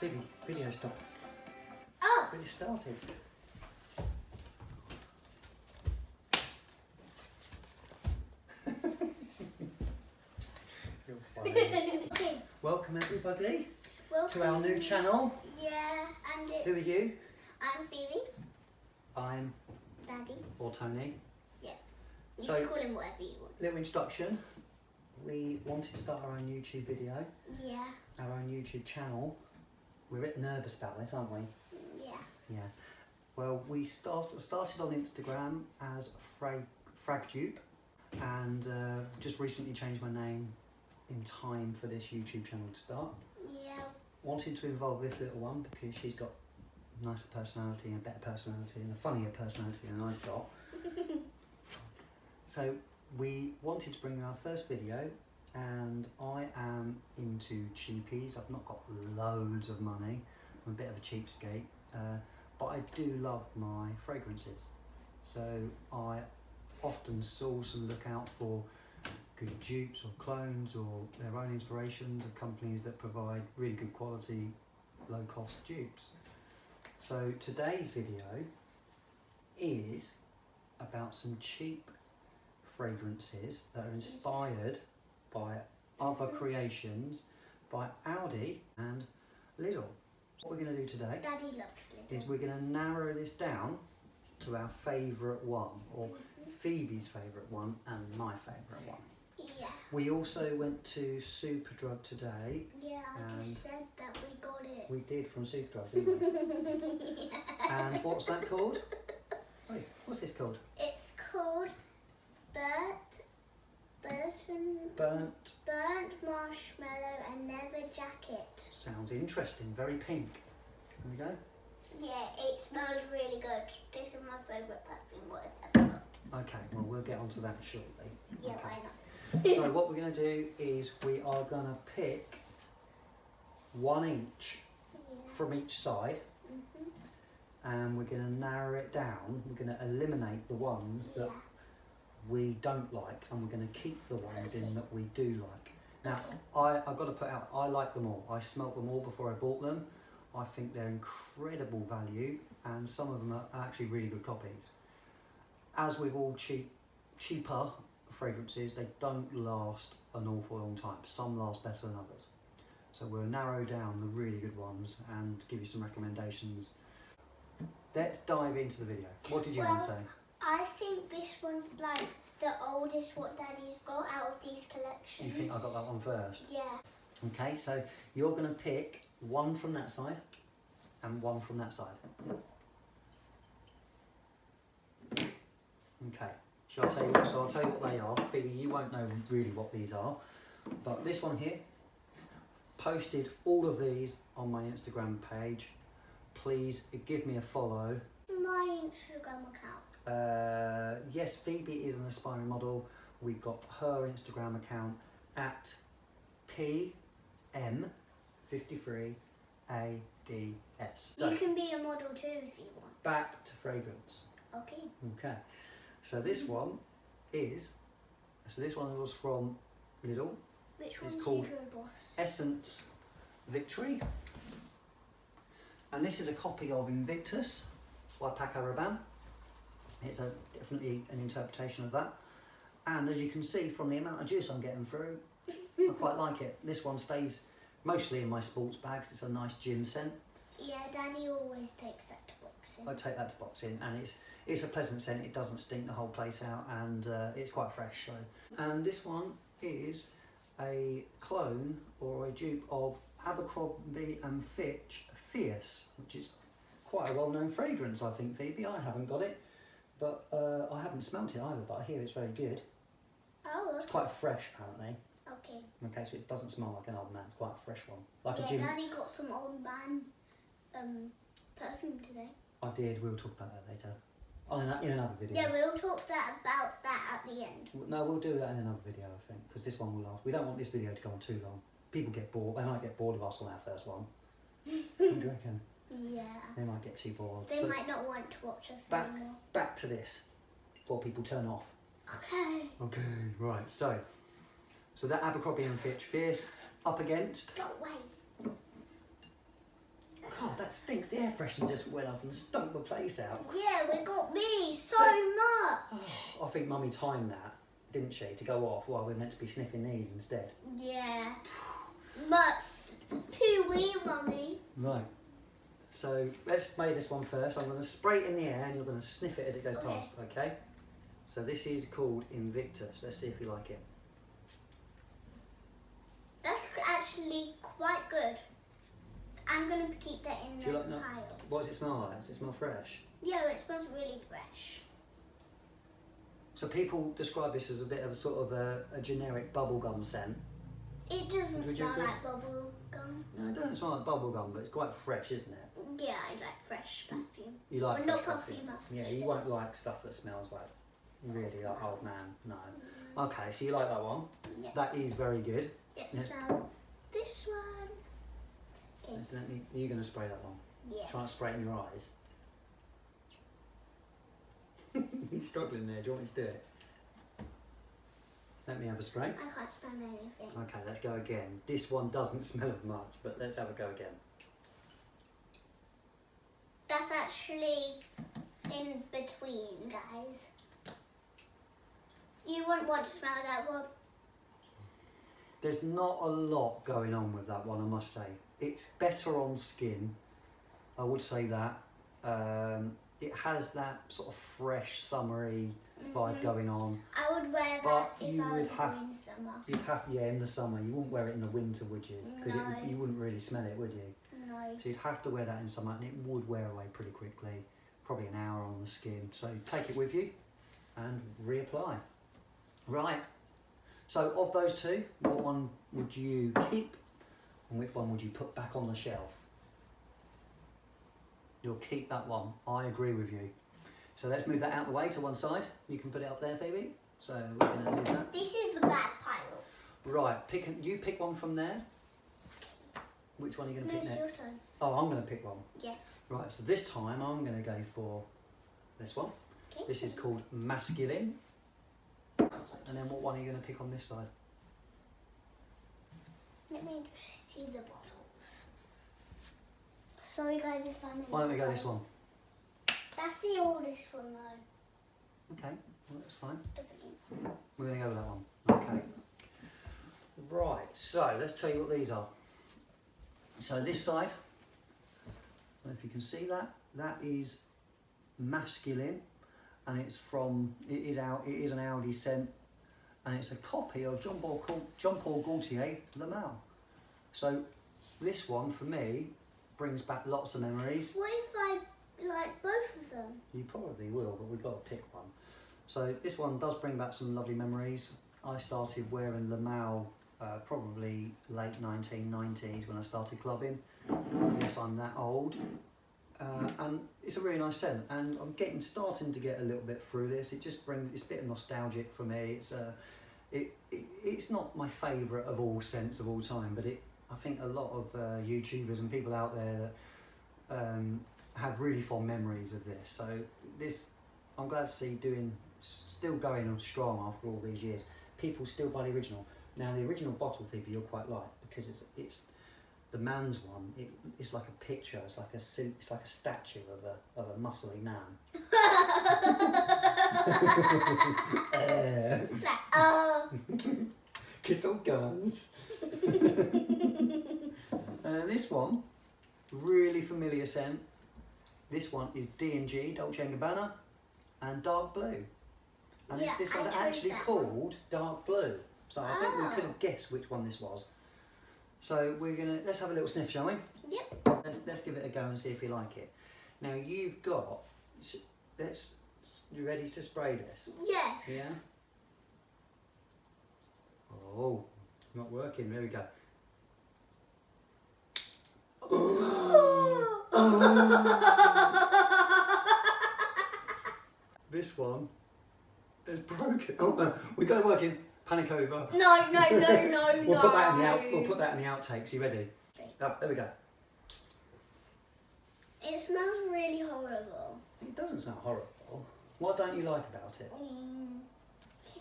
Phoebe, video stopped. Oh! But it started. You're funny. Okay. Welcome everybody Welcome. to our new channel. Yeah, and it's... Who are you? I'm Phoebe. I'm Daddy. or Tony. Yeah. You So- can call him whatever you want. Little introduction. We wanted to start our own YouTube video, Yeah. our own YouTube channel. We're a bit nervous about this, aren't we? Yeah. Yeah. Well, we started on Instagram as FragDupe, and just recently changed my name in time for this YouTube channel to start. Yeah. Wanted to involve this little one because she's got a nicer personality and a better personality and a funnier personality than I've got. So we wanted to bring our first video, and I am into cheapies. I've not got loads of money. I'm a bit of a cheapskate, but I do love my fragrances. So I often source and look out for good dupes or clones or their own inspirations of companies that provide really good quality, low cost dupes. So today's video is about some cheap fragrances that are inspired by other creations by Aldi and Lidl. What we're going to do today Daddy loves Lidl. is we're going to narrow this down to our favourite one, or Phoebe's favourite one and my favourite one. Yeah. We also went to Superdrug today. Yeah, I And- just said that we got it. We did, from Superdrug, didn't we? And what's that called? Wait, what's this called? It's called Burnt Marshmallow and Leather Jacket. Sounds interesting, very pink. There we go. Yeah, it smells really good. This is my favourite perfume I've ever got. Okay, well we'll get onto that shortly. Yeah, Okay. why not? So what we're going to do is we are going to pick one each Yeah. from each side, and we're going to narrow it down. We're going to eliminate the ones that Yeah. we don't like, and we're going to keep the ones in that we do like. Now, Okay. I've got to put out, I like them all. I smelt them all before I bought them. I think they're incredible value, and some of them are actually really good copies. As with all cheaper fragrances, they don't last an awful long time. Some last better than others. So we'll narrow down the really good ones and give you some recommendations. Let's dive into the video. What did you want to say? I think this one's like the oldest what Daddy's got out of these collections. You think I got that one first? Yeah. Okay, so you're going to pick one from that side and one from that side. Okay, shall I tell you what? So I'll tell you what they are. Phoebe, you won't know really what these are, but this one here, posted all of these on my Instagram page. Please give me a follow. My Instagram account. Yes, Phoebe is an aspiring model. We've got her Instagram account at PM53ADS. So You can be a model too if you want. back to fragrance. Okay. Okay, so this one was from Lidl. Which It's one's called Hugo Boss? Essence Victory. And this is a copy of Invictus by Paco Rabanne. It's definitely an interpretation of that. And as you can see from the amount of juice I'm getting through, I quite like it. This one stays mostly in my sports bags. It's a nice gym scent. Yeah, Daddy always takes that to boxing. I take that to boxing, and it's a pleasant scent. It doesn't stink the whole place out, and it's quite fresh. So, and this one is a clone or a dupe of Abercrombie and Fitch Fierce, which is quite a well-known fragrance, I think, Phoebe. I haven't got it, but I haven't smelt it either, but I hear it's very good. Oh, okay. It's quite fresh, apparently. Okay. Okay, so it doesn't smell like an old man. It's quite a fresh one, like Yeah, a gym. Daddy got some old man perfume today. I did. We'll talk about that later. In another video. Yeah, we'll talk about that at the end. No, we'll do that in another video, I think, because this one will last. We don't want this video to go on too long. People get bored. They might get bored of us on our first one. What do you reckon? Yeah. They might get too bored. They So might not want to watch us back- anymore. back to this, before people turn off. Okay. Okay, right. So that Abercrombie and Fitch Fierce up against Don't wait. God, that stinks. The air freshener just went up and stunk the place out. Yeah, we got me so much. Oh, I think Mummy timed that, didn't she, to go off while we're meant to be sniffing these instead. Yeah. But poo-wee, Mummy. Right. So let's spray this one first. I'm going to spray it in the air and you're going to sniff it as it goes past, okay? So this is called Invictus. Let's see if you like it. That's actually quite good. I'm going to keep that in the pile. What does it smell like? Does it smell fresh? Yeah, it smells really fresh. So people describe this as a bit of a sort of a generic bubblegum scent. It doesn't smell like bubble gum. No, it doesn't smell like bubblegum, but it's quite fresh, isn't it? Yeah, I like fresh perfume. You like fresh not perfume? Yeah, you won't like stuff that smells like really like old man. No. Okay, so you like that one? Yeah. That is very good. Let's smell this one. Okay. So you're going to spray that one? Yes. Try and spray it in your eyes. You're struggling there. Do you want me to do it? Let me have a spray. I can't smell anything. Okay, let's go again. This one doesn't smell of much, but let's have a go again. That's actually in between, guys. You wouldn't want to smell that one. There's not a lot going on with that one, I must say. It's better on skin, I would say that. It has that sort of fresh, summery vibe going on. I would wear that if I was in summer. You'd have, yeah, in the summer. You wouldn't wear it in the winter, would you? Because No. you wouldn't really smell it, would you? No. So you'd have to wear that in summer, and it would wear away pretty quickly, probably an hour on the skin. So take it with you and reapply. Right. So of those two, what one would you keep and which one would you put back on the shelf? You'll keep that one. I agree with you. So let's move that out of the way to one side. You can put it up there, Phoebe. So we're going to move that. This is the bad pile. Right, you pick one from there. Which one are you going to pick it's next? your turn. Oh, I'm going to pick one. Yes. Right, so this time I'm going to go for this one. Okay. This is called Masculine. And then what one are you going to pick on this side? Let me just see the bottles. Sorry guys if I'm in Why don't we go this one? That's the oldest one though. Okay, well, that's fine. W. We're going to go with that one. Okay. Right, so let's tell you what these are. So this side, I don't know if you can see that, that is Masculine, and it is an Aldi scent, and it's a copy of John Paul Gaultier, Le Male. So this one for me brings back lots of memories. What if I like both of them? You probably will, but we've got to pick one. So this one does bring back some lovely memories. I started wearing Le Male probably late 1990s when I started clubbing. Yes, I'm that old. And it's a really nice scent, and I'm starting to get a little bit through this. It just it's a bit nostalgic for me. It's not my favourite of all scents of all time, but I think a lot of YouTubers and people out there that have really fond memories of this. So I'm glad to see still going on strong after all these years. People still buy the original. Now the original bottle, Phoebe, you'll quite like, because it's the man's one. It's like a picture. It's like a statue of a muscly man. Kissed all guns. This one, really familiar scent. This one is D&G, Dolce & Gabbana, and Dark Blue. And Yeah, this one's I chose actually that called Dark Blue. So I think we could have guessed which one this was. So let's have a little sniff, shall we? Yep. Let's give it a go and see if you like it. Now you've got, you ready to spray this? Yes. Yeah? Oh, not working, there we go. This one is broken. Oh no, we got it working. Panic over. No. We'll put that in the outtakes. You ready? Oh, there we go. It smells really horrible. It doesn't smell horrible. What don't you like about it?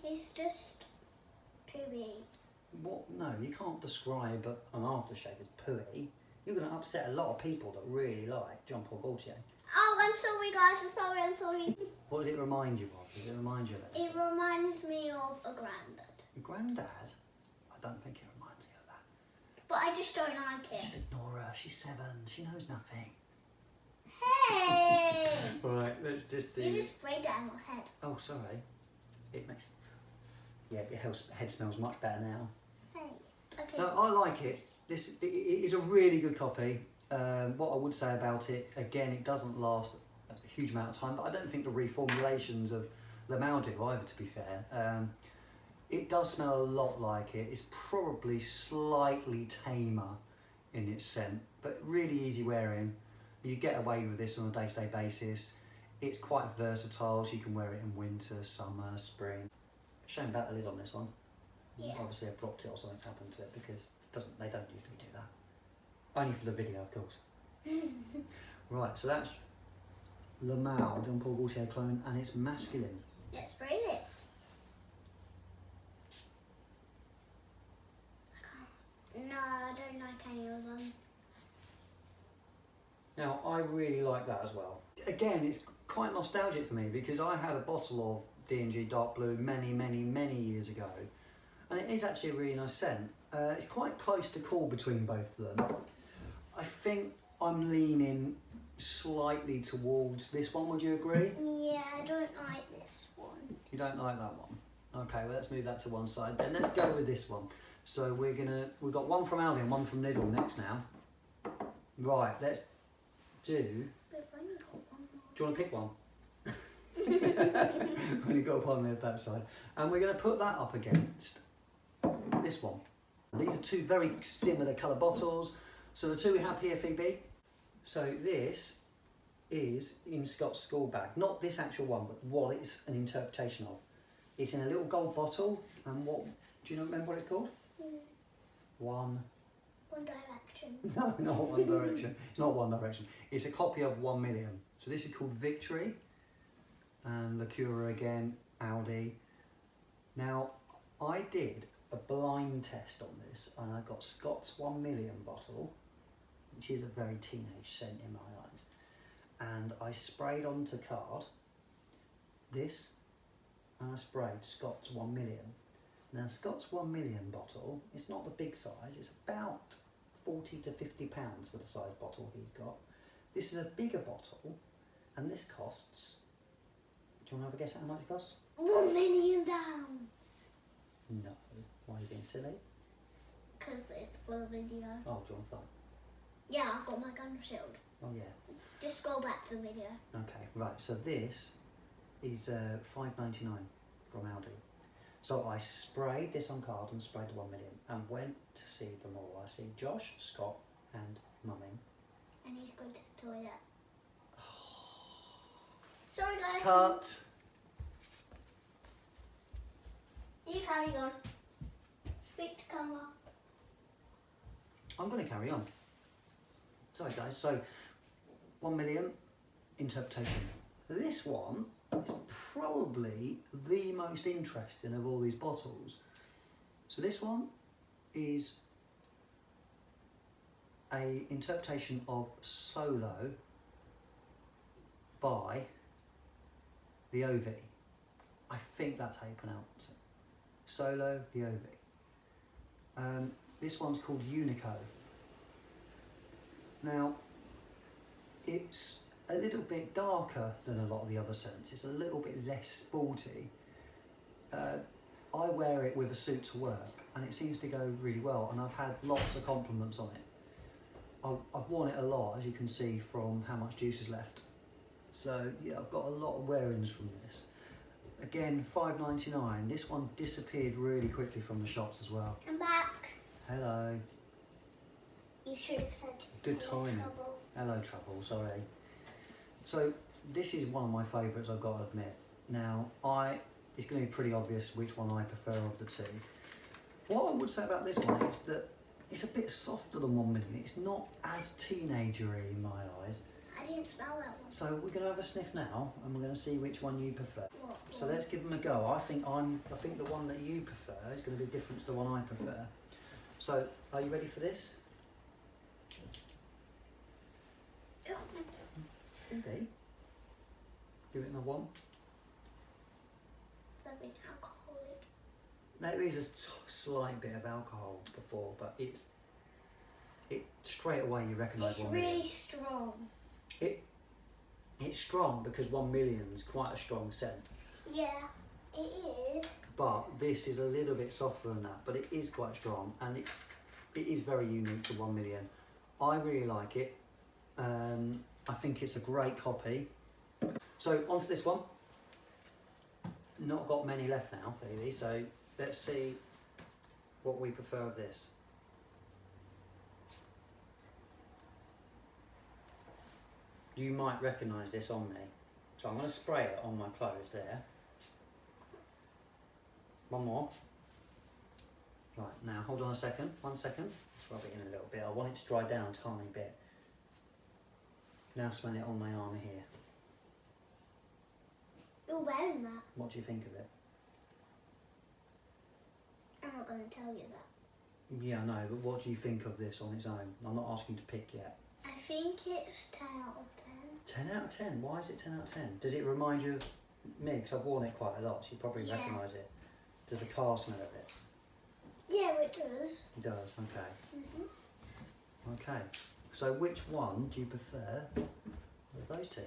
It's just pooey. What? No, you can't describe an aftershave as pooey. You're going to upset a lot of people that really like Jean-Paul Gaultier. Oh, I'm sorry, guys. I'm sorry. What does it remind you of? Does it remind you of anything? It reminds me of a granddad. Your granddad? I don't think it reminds you of that. But I just don't like it. Just ignore her. She's 7. She knows nothing. Hey! Right, let's just do... You just sprayed down my head. Oh, sorry. It makes... Yeah, your head smells much better now. Hey. Okay. No, I like it. It is a really good copy. What I would say about it, again, it doesn't last a huge amount of time, but I don't think the reformulations of the Aldi do either, to be fair. It does smell a lot like it. It's probably slightly tamer in its scent, but really easy wearing. You get away with this on a day-to-day basis. It's quite versatile, so you can wear it in winter, summer, spring. Shame about the lid on this one. Yeah. Obviously I've dropped it or something's happened to it because they don't usually do that. Only for the video, of course. Right, so that's Le Male, Jean-Paul Gaultier clone, and it's masculine. Let's spray this. No, I don't like any of them. Now, I really like that as well. Again, it's quite nostalgic for me because I had a bottle of D&G Dark Blue many years ago, and it is actually a really nice scent. It's quite close to call between both of them. I think I'm leaning slightly towards this one, would you agree? Yeah, I don't like this one. You don't like that one? Okay, well let's move that to one side. Then let's go with this one. So we've got one from Aldi and one from Lidl next now. Right, let's do... But I've only got one more. Do you want to pick one? When you got one there that side. And we're going to put that up against this one. These are two very similar colour bottles. So the two we have here, Phoebe. So this is in Scott's school bag. Not this actual one, but what it's an interpretation of. It's in a little gold bottle. And what, do you remember what it's called? One Direction. No, not One Direction. It's not One Direction. It's a copy of 1 Million. So this is called Victory. And Liqueur again, Aldi. Now, I did a blind test on this and I got Scott's 1 Million bottle, which is a very teenage scent in my eyes. And I sprayed onto card this and I sprayed Scott's 1 Million. Now, Scott's 1 Million bottle, it's not the big size, it's about 40 to 50 pounds for the size bottle he's got. This is a bigger bottle, and this costs, do you want to have a guess at how much it costs? £1 million. No. Why are you being silly? Because it's for the video. Oh, do you want fun? Yeah, I've got my gun shield. Oh, yeah. Just scroll back to the video. Okay, right, so this is £5.99 from Aldi. So I sprayed this on card and sprayed the 1 Million and went to see them all. I see Josh, Scott and Mummy. And he's going to the toilet. Sorry guys. Cut! You carry on. Speak to camera. I'm going to carry on. Sorry guys, so 1 Million interpretation. This one is probably the most interesting of all these bottles. So this one is a interpretation of Solo by the OV. I think that's how you pronounce it. Solo the OV. This one's called Unico. Now, it's a little bit darker than a lot of the other scents. It's a little bit less sporty. I wear it with a suit to work and it seems to go really well, and I've had lots of compliments on it. I've worn it a lot, as you can see from how much juice is left. So yeah, I've got a lot of wearings from this. Again, £5.99. This one disappeared really quickly from the shops as well. I'm back. Hello. You should have said Good hello, timing. trouble. Hello, Trouble, sorry. So this is one of my favourites, I've got to admit. Now, it's going to be pretty obvious which one I prefer of the two. What I would say about this one is that it's a bit softer than 1 Million. It's not as teenagery in my eyes. I didn't smell that one. So we're going to have a sniff now, and we're going to see which one you prefer. What? So let's give them a go. I think the one that you prefer is going to be different to the one I prefer. So, are you ready for this? Could be. Give it another one. Very alcoholic. There is a slight bit of alcohol before, but it straight away you recognise It's 1 really million. strong. It's strong because 1 million is quite a strong scent. Yeah, it is. But this is a little bit softer than that, but it is quite strong, and it is very unique to 1 million. I really like it. I think it's a great copy. So onto this one. Not got many left now, Phoebe, so let's see what we prefer of this. You might recognise this on me. So I'm going to spray it on my clothes there. One more. Right, now hold on a second, 1 second. Let's rub it in a little bit. I want it to dry down a tiny bit. Now smell it on my arm here. You're wearing that. What do you think of it? I'm not going to tell you that. Yeah, I know, but what do you think of this on its own? I'm not asking you to pick yet. I think it's 10 out of 10. 10 out of 10? Why is it 10 out of 10? Does it remind you of me? Because I've worn it quite a lot, so you probably Yeah. recognise it. Does the car smell of it? Yeah, it does. It does, okay. Mhm. Okay, so which one do you prefer of those two?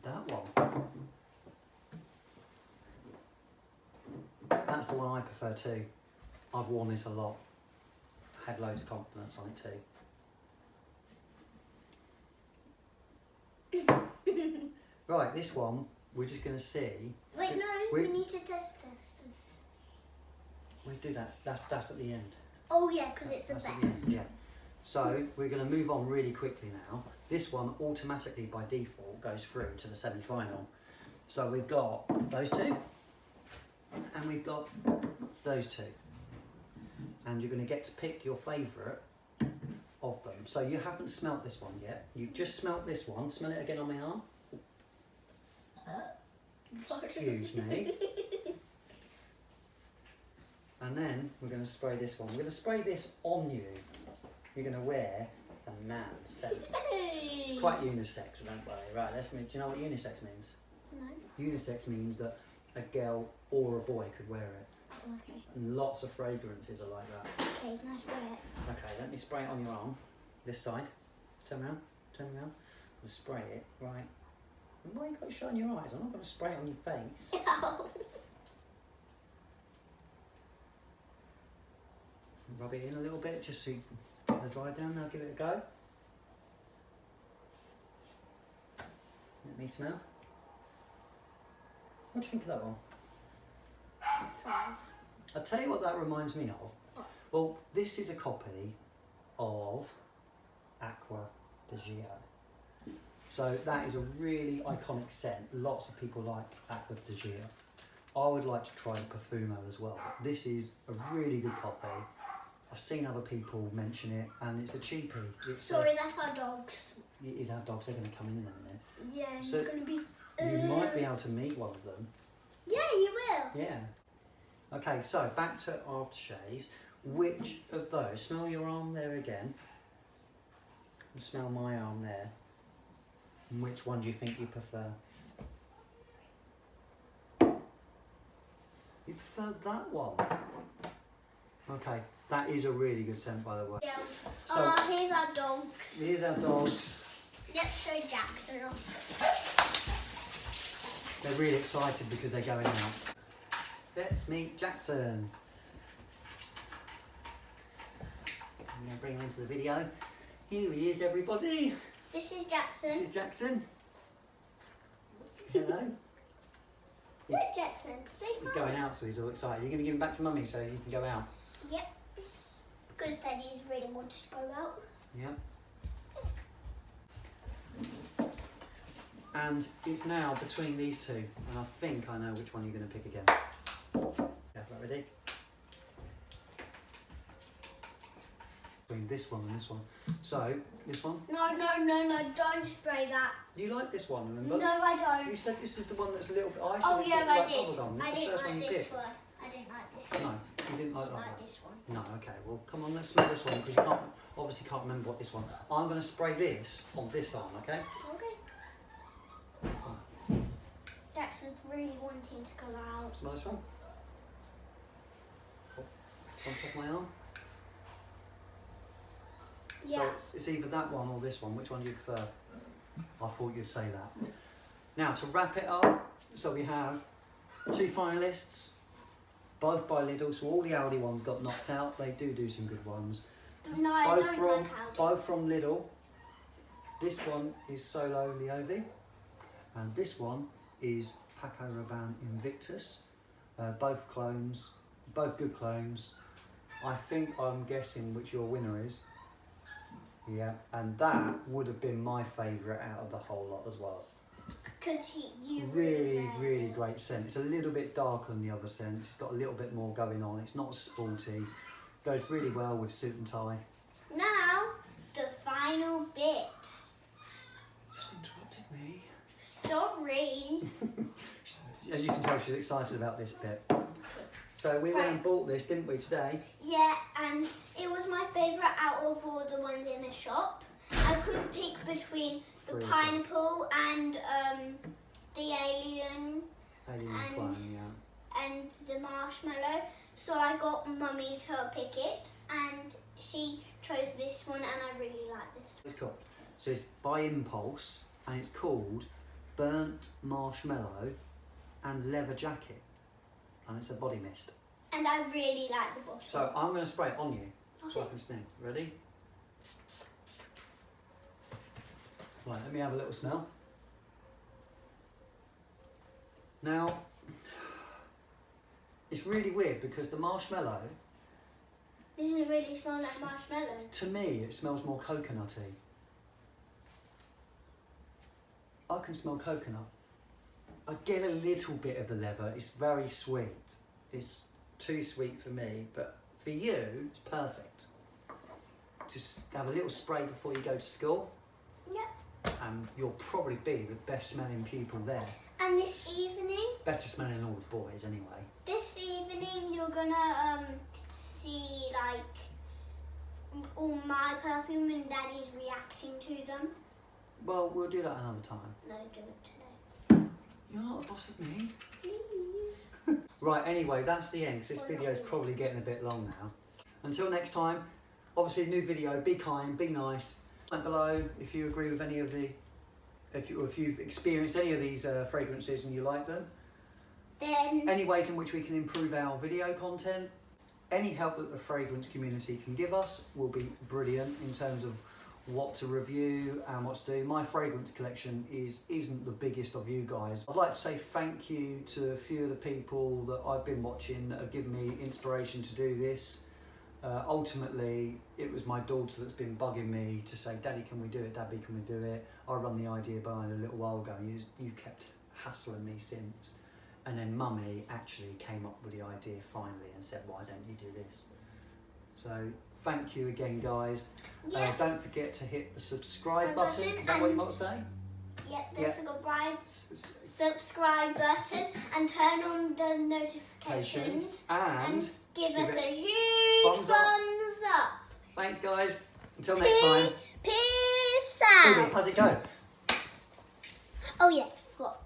That one. That's the one I prefer too. I've worn this a lot. Had loads of compliments on it too. Right, this one, we're just going to see. Wait, no, we- we need to test this. We'll do that. That's at the end. Oh yeah, because it's the That's at the best. end, yeah. So we're going to move on really quickly now. This one automatically by default goes through to the semi-final. So we've got those two, and we've got those two. And you're going to get to pick your favourite of them. So you haven't smelt this one yet. You've just smelt this one. Smell it again on my arm. Excuse me. And then we're going to spray this one. We're going to spray this on you. You're going to wear a man's scent. It's quite unisex, don't worry. Right, let's move. Do you know what unisex means? No. Unisex means that a girl or a boy could wear it. Okay. And lots of fragrances are like that. Okay, nice spray it. Okay, let me spray it on your arm. This side. Turn around. Turn around. We'll spray it. Right. And why you got to shine your eyes? I'm not going to spray it on your face. Rub it in a little bit just so you get the dry down. Now give it a go. Let me smell. What do you think of that one? 5. I'll tell you what that reminds me of. What? Well, this is a copy of Aqua di Gio. So that is a really iconic scent. Lots of people like Aqua di Gio. I would like to try the Profumo as well. But this is a really good copy. I've seen other people mention it, and it's a cheapie. It's Sorry, that's our dogs. it is our dogs. They're going to come in a minute. Yeah, So, he's going to be... You might be able to meet one of them. Yeah, you will. Yeah. Okay, so back to aftershaves. Which of those? Smell your arm there again. And smell my arm there. And which one do you think you prefer? You prefer that one? Okay, that is a really good scent, by the way. Yeah. So Here's our dogs. here's our dogs. Let's show Jackson off. They're really excited because they're going out. Let's meet Jackson. I'm going to bring him into the video. Here he is, everybody. This is This Jackson. is Jackson. Hello. Look, Jackson. Say He's hi. going out, so he's all excited. You're going to give him back to Mummy so he can go out. Yep. Because Teddy's really wants to go out. Yeah. And it's now between these two, and I think I know which one you're going to pick again. Yeah, right, ready? Between this one and this one. So, this one. No, don't spray that. You like this one, remember? No, I don't. You said this is the one that's a little bit. I said Oh it's yeah, got I like did. bubblegum. This I is the didn't first one like you this picked. one. I didn't like this one. No. You didn't like that like one? this one. No, okay. Well, come on, let's smell this one because you obviously can't remember what this one. I'm going to spray this on this arm, okay? Okay. That's really wanting to go out. Smell this one. On top of my arm. Yeah. So it's either that one or this one. Which one do you prefer? I thought you'd say that. Now to wrap it up, so we have 2 finalists, both by Lidl. So all the Aldi ones got knocked out. They do some good ones. No, I Both don't from like Aldi. both from Lidl. This one is Solo Leovi, and this one is Paco Rabanne Invictus. Both clones, both good clones. I'm guessing which your winner is. Yeah, and that would have been my favourite out of the whole lot as well. Because you Really great scent. It's a little bit darker than the other scents. It's got a little bit more going on. It's not sporty. Goes really well with suit and tie. Now, the final bit. Just interrupted me. Sorry. As you can tell, she's excited about this bit. So we went and bought this, didn't we, today? Yeah, and it was my favourite out of all the ones in the shop. I couldn't pick between the pineapple and the alien Clone, yeah. and the marshmallow. So I got Mummy to pick it, and she chose this one, and I really like this. It's called. So it's by Impulse, and it's called Burnt Marshmallow and Leather Jacket, and it's a body mist. And I really like the bottle. So I'm going to spray it on you, so I Okay. can sniff. Ready? Right, let me have a little smell. Now, it's really weird because the marshmallow, Doesn't really smell like marshmallow. to me, it smells more coconutty. I can smell coconut. I get a little bit of the leather. It's very sweet. It's too sweet for me, but for you, it's perfect. Just have a little spray before you go to school. Yep. And you'll probably be the best smelling pupil there. And this evening, Better smelling than all the boys anyway. this evening you're gonna see like all my perfume and Daddy's reacting to them. Well, we'll do that another time. No, do it today. You're not a boss of me. Right, anyway, that's the end, 'cause this video's probably getting a bit long now. Until next time, obviously a new video, be kind, be nice. Comment below if you agree with any of the, if you've experienced any of these fragrances and you like them. Then Any ways in which we can improve our video content. Any help that the fragrance community can give us will be brilliant in terms of what to review and what to do. My fragrance collection isn't the biggest of you guys. I'd like to say thank you to a few of the people that I've been watching that have given me inspiration to do this. Ultimately, it was my daughter that's been bugging me to say, Daddy, can we do it? Daddy, can we do it? I run the idea behind a little while ago. You kept hassling me since. And then Mummy actually came up with the idea finally and said, why don't you do this? So thank you again, guys. yeah, Don't forget to hit the subscribe button. button Is that what you and- want to say? the subscribe button and turn on the notifications And give us it a huge thumbs up. thumbs up. thanks, guys. Until next time. Peace Phoebe, out. how's it go? Oh yeah, what?